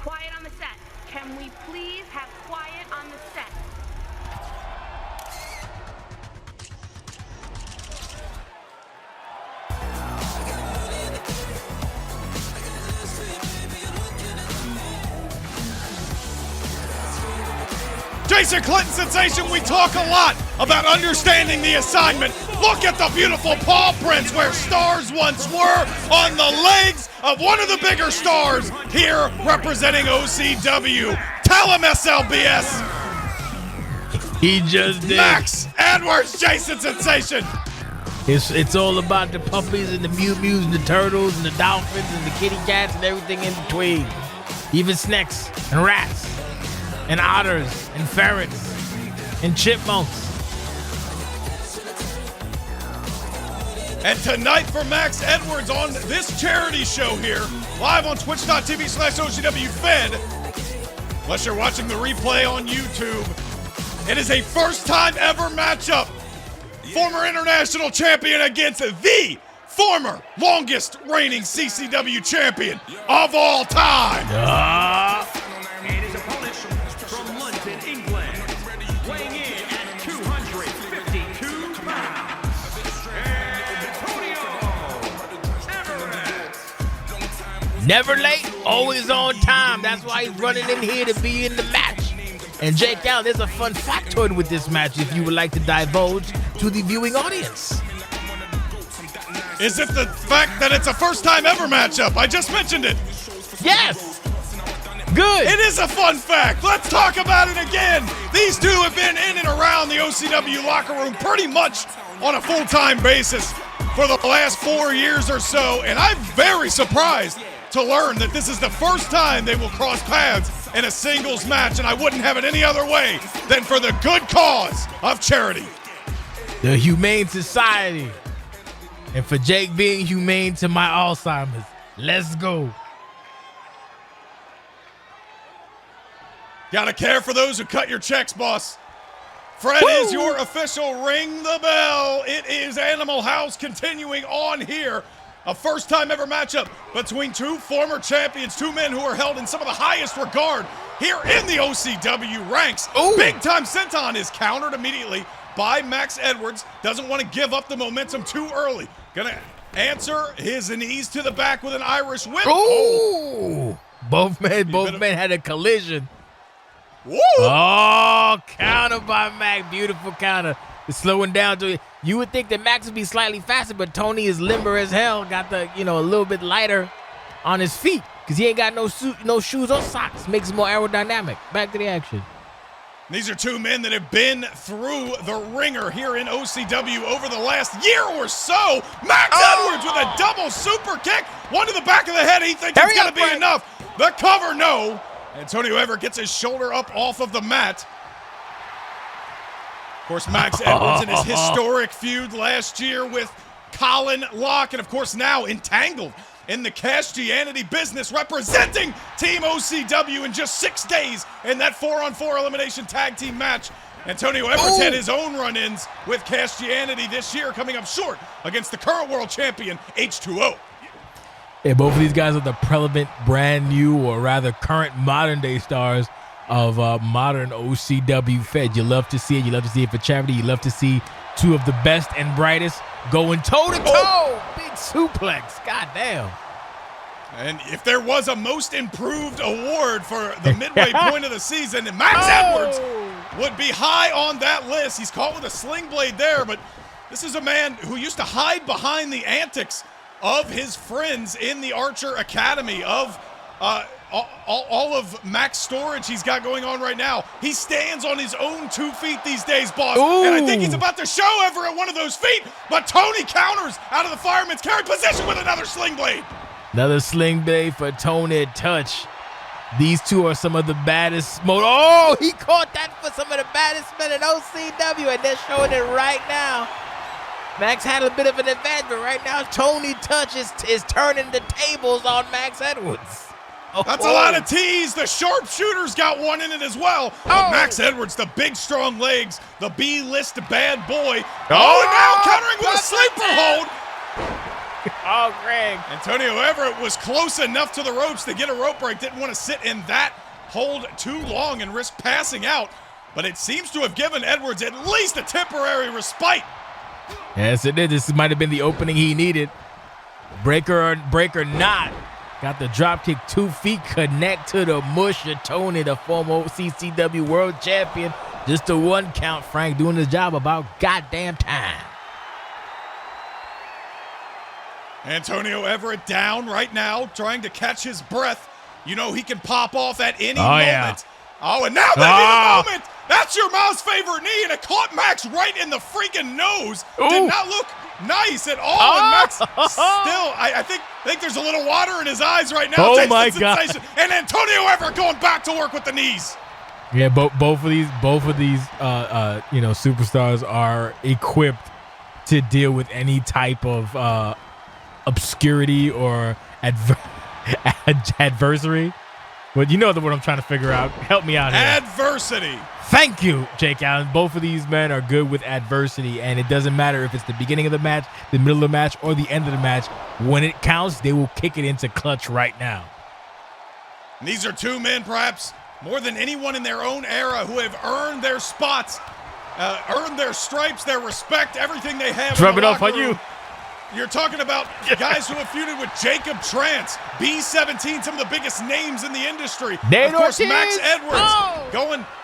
Quiet on the set. Can we please have quiet on the set? Jason Clinton sensation, we talk a lot about understanding the assignment. Look at the beautiful paw prints where stars once were on the legs of one of the bigger stars here representing OCW. Tell him, SLBS. He just did. Maxx Edwards, Jason sensation. It's all about the puppies and the Mew Mews and the turtles and the dolphins and the kitty cats and everything in between. Even snakes and rats and otters and ferrets and chipmunks. And tonight for Maxx Edwards on this charity show here, live on twitch.tv/OCWFED. Unless you're watching the replay on YouTube, it is a first time ever matchup. Former international champion against the former longest reigning CCW champion of all time. And his opponent from London, England, weighing in at 252 pounds, Everrett. Never late, always on time. That's why he's running in here to be in the match. And Jake Allen, there's a fun factoid with this match if you would like to divulge to the viewing audience. Is it the fact that it's a first time ever matchup? I just mentioned it. Yes. Good. It is a fun fact. Let's talk about it again. These two have been in and around the OCW locker room pretty much on a full-time basis for the last 4 years or so, and I'm very surprised to learn that this is the first time they will cross paths in a singles match, and I wouldn't have it any other way than for the good cause of charity. The Humane Society. And for Jake being humane to my Alzheimer's. Let's go. Gotta care for those who cut your checks, boss. Fred is your official ring the bell. It is Animal House continuing on here. A first-time ever matchup between two former champions, two men who are held in some of the highest regard here in the OCW ranks. Big-time senton is countered immediately by Maxx Edwards. Doesn't want to give up the momentum too early. Gonna answer his knees to the back with an Irish whip. Ooh. Both men had a collision. Woo! Oh, counter by Mac. Beautiful counter. It's slowing down to it. You would think that Max would be slightly faster, but Tony is limber as hell. Got the, a little bit lighter on his feet because he ain't got no shoes or socks. Makes it more aerodynamic. Back to the action. These are two men that have been through the ringer here in OCW over the last year or so. Maxx Edwards with a double super kick. One to the back of the head. He thinks it's going to be enough. The cover, no. Antonio Everett gets his shoulder up off of the mat. Of course, Maxx Edwards in his historic feud last year with Colin Locke, and of course now entangled in the Castianity business, representing Team OCW in just 6 days in that 4-on-4 elimination tag team match. Antonio Everett had his own run-ins with Castianity this year, coming up short against the current world champion, H2O. Yeah, both of these guys are the prevalent, brand new, or rather current modern-day stars of modern OCWFED. You love to see it. You love to see it for charity. You love to see two of the best and brightest going toe-to-toe. Big suplex. God damn. And if there was a most improved award for the midway point of the season, Maxx Edwards would be high on that list. He's caught with a sling blade there, but this is a man who used to hide behind the antics of his friends in the Archer Academy, of all of Max storage he's got going on right now. He stands on his own 2 feet these days, boss. And I think he's about to show Everett one of those feet, but Tony counters out of the fireman's carry position with another sling blade. Another sling blade for Tony Touch. These two are some of the baddest. Oh, he caught that for some of the baddest men in OCW, and they're showing it right now. Max had a bit of an advantage, but right now Tony Touch is turning the tables on Maxx Edwards. That's a lot of tease. The sharpshooter's got one in it as well. But Maxx Edwards, the big, strong legs, the B-list bad boy. And now countering with a sleeper hold. Oh, Greg. Antonio Everrett was close enough to the ropes to get a rope break. Didn't want to sit in that hold too long and risk passing out. But it seems to have given Edwards at least a temporary respite. Yes, it did. This might have been the opening he needed. Breaker or not. Got the drop kick, 2 feet, connect to the musher. Tony, the former CCW world champion. Just a 1 count. Frank doing his job about goddamn time. Antonio Everrett down right now, trying to catch his breath. You know he can pop off at any moment. Yeah. Oh, and now maybe the moment. That's your mom's favorite knee, and it caught Maxx right in the freaking nose. Ooh. Did not look nice at all. And Maxx still, I think there's a little water in his eyes right now. Oh, Taste my the God. sensation. And Antonio Everett going back to work with the knees. Yeah, both of these superstars are equipped to deal with any type of obscurity or adversary. But you know what I'm trying to figure out. Help me out here. Adversity. Thank you, Jake Allen. Both of these men are good with adversity, and it doesn't matter if it's the beginning of the match, the middle of the match, or the end of the match. When it counts, they will kick it into clutch right now. And these are 2 men, perhaps more than anyone in their own era, who have earned their spots, earned their stripes, their respect, everything they have. Rub in the it off locker on you. room. You're talking about guys who have feuded with Jacob Trance, B-17, some of the biggest names in the industry. Nate of course, Ortiz. Max Edwards Oh.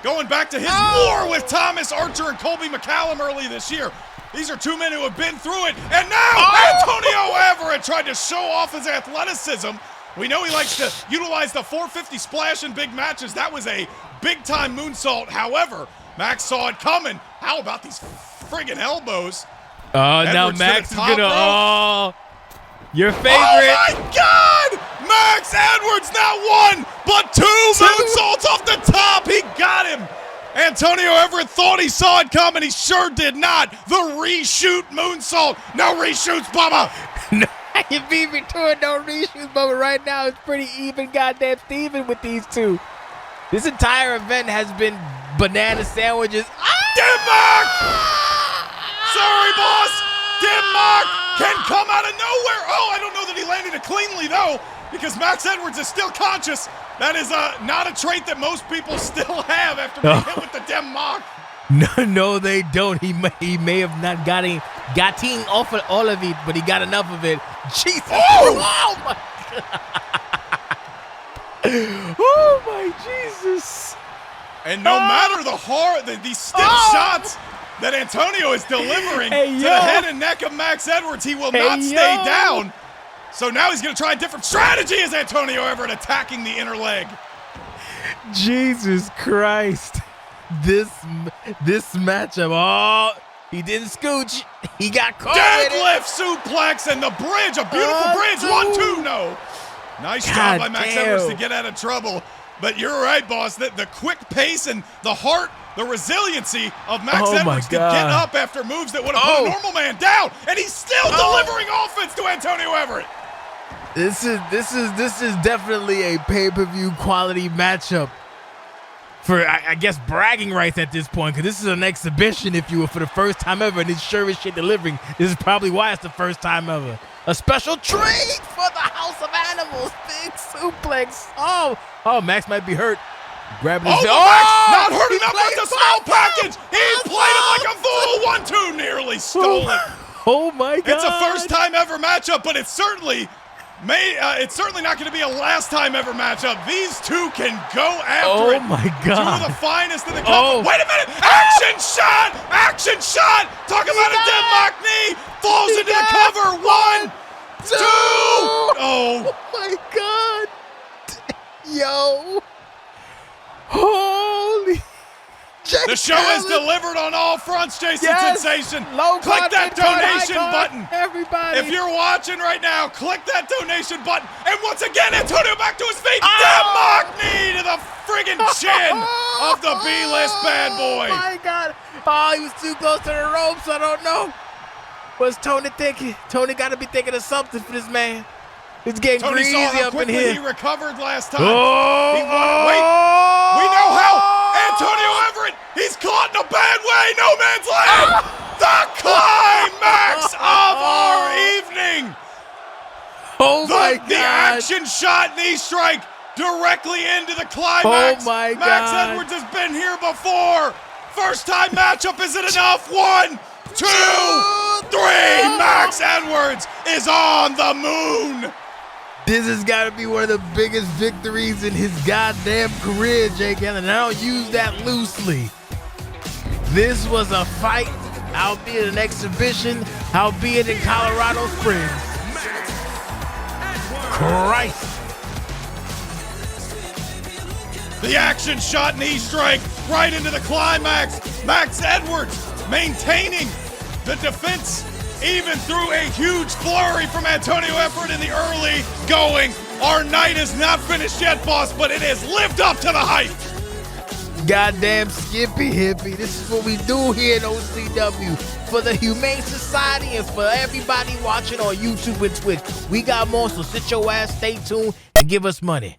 going back to his war with Thomas Archer and Colby McCallum early this year. These are 2 men who have been through it. And now Antonio Everett tried to show off his athleticism. We know he likes to utilize the 450 splash in big matches. That was a big-time moonsault. However, Maxx saw it coming. How about these friggin' elbows? Now Edwards Maxx to is the top gonna. rope. Oh, your favorite. Oh my God! Maxx Edwards not 1, but 2 moonsaults off the top. He got him. Antonio Everett thought he saw it coming. He sure did not. The reshoot moonsault. No reshoots, Bubba. No, you beat me to it. No reshoots, but right now it's pretty even, goddamn Steven, with these 2. This entire event has been banana sandwiches. Denmark! Sorry, boss. Denmark can come out of nowhere. Oh, I don't know that he landed it cleanly, though, because Maxx Edwards is still conscious. That is not a trait that most people still have after being hit with the Denmark. No, they don't. He may have not gotten off of all of it, but he got enough of it. Jesus. Oh my God. Oh, my Jesus. And no matter these stiff shots that Antonio is delivering to the head and neck of Maxx Edwards, he will not stay down. So now he's going to try a different strategy as Antonio Everett attacking the inner leg. Jesus Christ. This matchup. Oh, he didn't scooch. He got caught. Deadlift suplex and the bridge. A beautiful bridge. 1, 2, no. Nice job by Maxx Edwards to get out of trouble. But you're right, boss. The quick pace and the heart, the resiliency of Maxx Edwards to get up after moves that would have put a normal man down, and he's still delivering offense to Antonio Everett. This is definitely a pay-per-view quality matchup for, I guess, bragging rights at this point, because this is an exhibition, if you will, for the first time ever, and it's sure as shit delivering. This is probably why it's the first time ever. A special treat for the House of Animals. Big suplex. Oh, Maxx might be hurt. Grabbing his Maxx not hurt enough with the small package. He played it like a fool. 1, 2, nearly stole it. Oh my God! It's a first time ever matchup, but it's certainly not going to be a last time ever matchup. These 2 can go after it. Oh my God! 2 of the finest in the company. Wait a minute! Action shot! Action shot! Talk about a Denmark knee. Falls into the cover. 1, 2. Oh my God! Yo! Holy! The show is delivered on all fronts, Jason Sensation. Click that donation button. Everybody. If you're watching right now, click that donation button. And once again, Antonio back to his feet. Denmark knee to the friggin' chin of the B-list bad boy. Oh, my God. Oh, he was too close to the ropes. I don't know. What's Tony thinking? Tony got to be thinking of something for this man. It's getting Tony greasy saw how up in quickly here. he recovered last time. Wait. We know how. Antonio Everett, he's caught in a bad way. No man's land. The climax of our evening. Oh my The God. action shot knee strike directly into the climax. Oh my Max God. Edwards has been here before. First time matchup, is it enough? 1, 2, 3. Max Edwards is on the moon. This has got to be one of the biggest victories in his goddamn career, Jake Allen. And I don't use that loosely. This was a fight, albeit an exhibition, albeit in Colorado Springs. Christ. The action shot knee strike right into the climax. Max Edwards maintaining the defense even through a huge flurry from Antonio Everrett in the early going. Our night is not finished yet, boss, but it has lived up to the hype. Goddamn Skippy Hippie. This is what we do here in OCW for the Humane Society and for everybody watching on YouTube and Twitch. We got more, so sit your ass, stay tuned, and give us money.